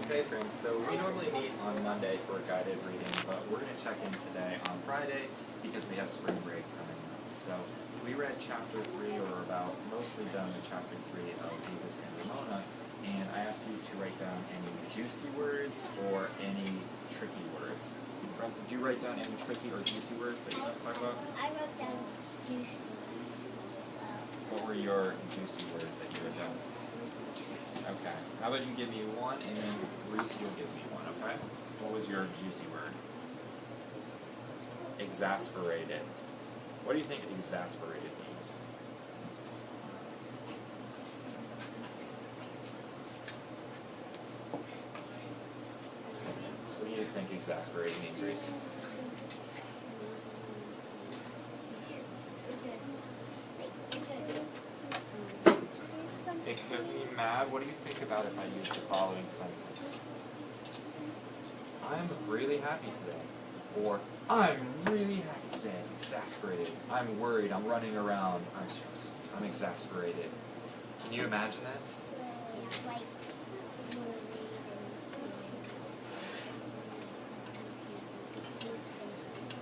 Okay friends, so we normally meet on Monday for a guided reading, but we're going to check in today on Friday because we have spring break coming up. So we read chapter 3, or about mostly done with chapter 3 of Jesus and Ramona, and I asked you to write down any juicy words or any tricky words. Friends, did you write down any tricky or juicy words that you want to talk about? I wrote down juicy. What were your juicy words that you wrote down? Okay. How about you give me one, and then Reese, you'll give me one, okay? What was your juicy word? Exasperated. What do you think exasperated means? What do you think exasperated means, Reese? It could be mad. What do you think about if I use the following sentence? I'm really happy today. Or, I'm really happy today. Exasperated. I'm worried. I'm running around. I'm stressed. I'm exasperated. Can you imagine that?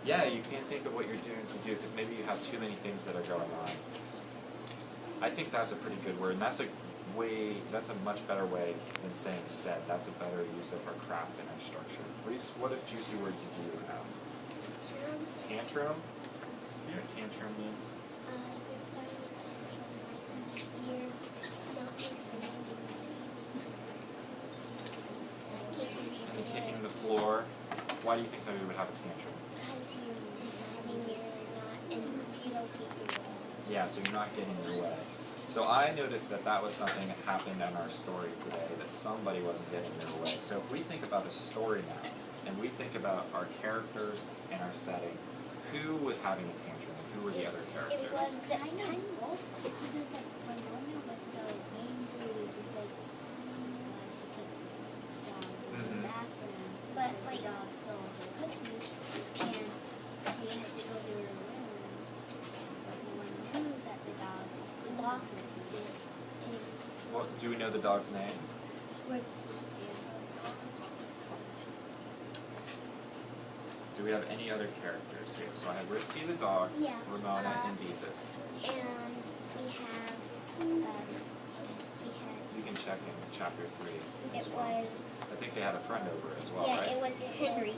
Yeah, you can't think of what you're doing to do because maybe you have too many things that are going on. I think that's a pretty good word, and that's a much better way than saying said. That's a better use of our craft and our structure. Reese, what a juicy word did you have? Tantrum? You know what tantrum means? And kicking the floor. Why do you think somebody would have a tantrum? Because you're not, and you don't keep your way. Yeah, so you're not getting in your way. So I noticed that that was something that happened in our story today, that somebody wasn't getting in their way. So if we think about a story now, and we think about our characters and our setting, who was having a tantrum, and who were the other characters? It was kind of both, because like Ramona was so angry because she took the dog to the bathroom, but like the dog stole her cookie, and she had to go to her room. Everyone knew that the dog locked it. Well, do we know the dog's name? Do we have any other characters here? So I have Ripsy the dog, yeah. Ramona, and Jesus. And we have, You can check in chapter 3 as it well. was, I think they had a friend over as well, yeah, right? it was Henry.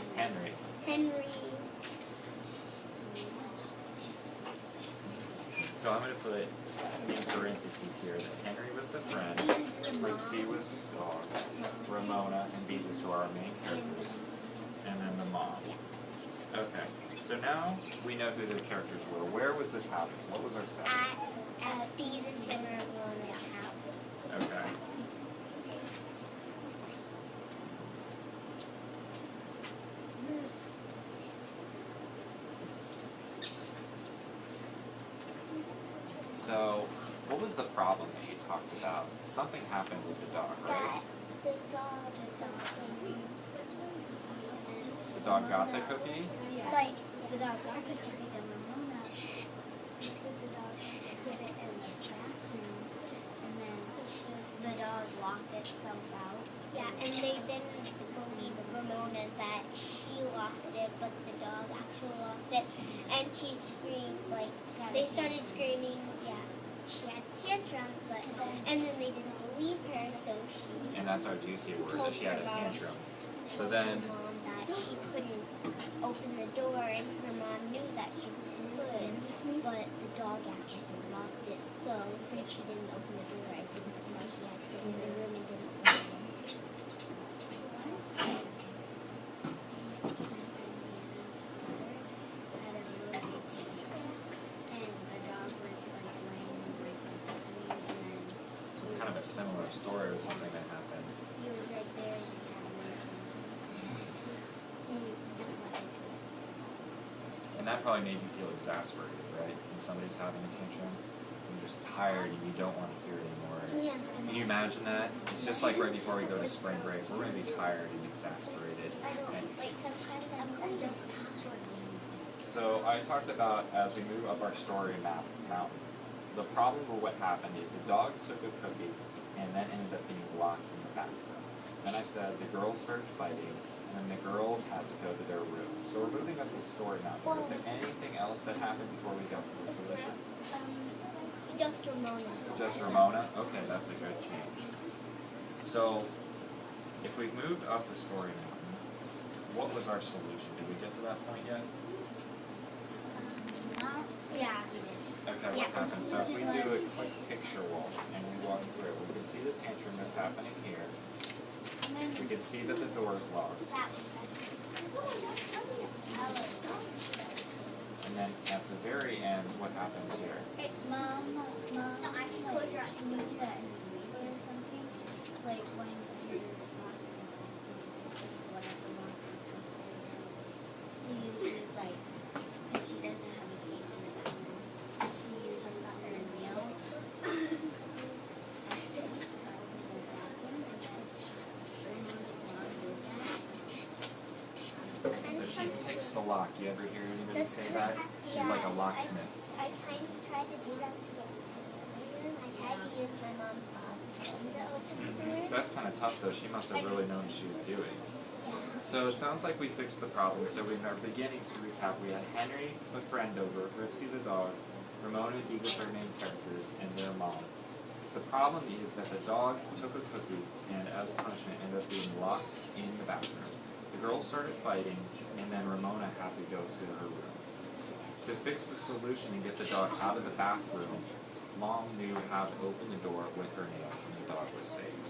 Henry. So I'm going to put in parentheses here that Henry was the friend, Ripsy was the dog, Ramona and Jesus who are our main characters, and then the mom. Okay, so now we know who the characters were. Where was this happening? What was our setting? At Jesus and Ramona's house. Okay. So, what was the problem that you talked about? Something happened with the dog, right? The dog got the cookie? Like, the dog got the cookie, and Ramona put the dog and put it in the bathroom, and then the dog locked itself out. Yeah, and they didn't believe Ramona that she locked it, but the dog actually locked it, and she screamed, like, they started screaming, yeah, she had a tantrum, but, and then they didn't believe her, so she... And that's our juicy word, that she had a tantrum. So then... that she couldn't open the door, and her mom knew that she could, but the dog actually locked it, so since she didn't open the door, I think that she had to go to the room and didn't open it. So it's kind of a similar story or something that happened. He was right there. And that probably made you feel exasperated, right? When somebody's having a tantrum, you're just tired and you don't want to hear it anymore. Yeah. Can you imagine that? It's just like right before we go to spring break, we're going to be tired and exasperated. Like sometimes I'm just tired. So I talked about, as we move up our story mountain, the problem with what happened is the dog took a cookie and then ended up being locked in the bathroom. Then I said the girls started fighting, and then the girls had to go to their room. So we're moving up the story now. Is there anything else that happened before we got to the solution? Just Ramona. Just Ramona? Okay, that's a good change. So, if we've moved up the story now, what was our solution? Did we get to that point yet? Yeah. Okay, what happened? So if we do a quick picture walk and we walk through, we can see the tantrum that's happening here. We can see that the door is locked. And then at the very end, what happens here? Mom, I can close your eyes and do that in the window or something. Like when you're not whatever lock or something. She uses like, if she doesn't have a case in the bathroom, she uses her nail. So she picks the lock. You ever hear anybody say that? She's like a locksmith. I kind of tried to do that to get into the room. I tried to use my mom's phone to open the door. That's kind of tough though. She must have really known what she was doing. So it sounds like we fixed the problem. So in our beginning, to recap, we had Henry, the friend over, Ripsy the dog, Ramona, these are their main characters, and their mom. The problem is that the dog took a cookie and as punishment ended up being locked in the bathroom. The girls started fighting and then Ramona had to go to her room. To fix the solution and get the dog out of the bathroom, Mom knew how to open the door with her nails and the dog was saved.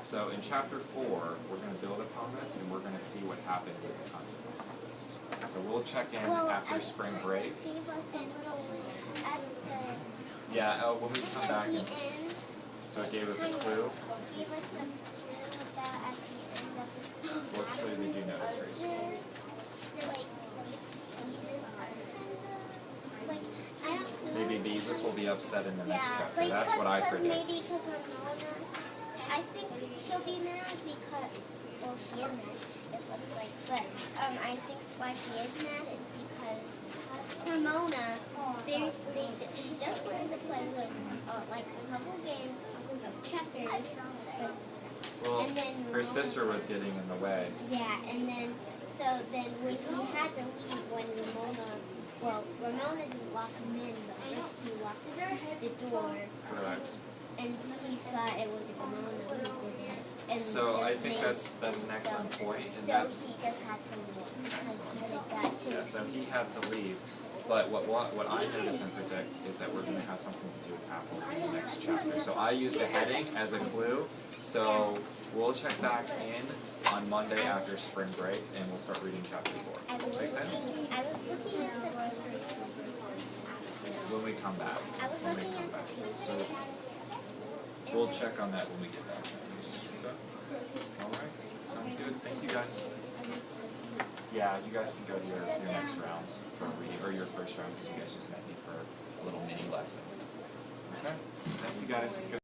So in chapter 4, we're going to build upon this and we're going to see what happens as a consequence of this. So we'll check in after spring break. Yeah, when we come back. So it gave us a clue. What clue did you notice, Reese? Maybe Beezus will be upset in the next chapter. That's what I predict. Maybe because Ramona, I think she'll be mad because, well, she is mad, it looks like, but I think why she is mad is because Ramona, she just wanted to play like a couple games of checkers. Well, and then her sister was getting in the way. Yeah, and then, when he had to leave when Ramona didn't lock him in, but she locked the door. Correct. And he thought it was Ramona who did it. And so I think that's an excellent point, and so that's he just had to leave because he did that too. yeah. So he had to leave. But what I notice and predict is that we're going to have something to do with apples in the next chapter. So I used the heading as a clue. So we'll check back in on Monday after spring break, and we'll start reading chapter 4. Make sense? I was looking at the When we come back. I was looking at the page. So we'll check on that when we get back. Okay? Alright, sounds good. Thank you guys. Yeah, you guys can go to your next round for reading, or your first round, because you guys just met me for a little mini lesson. Okay? Thank you guys.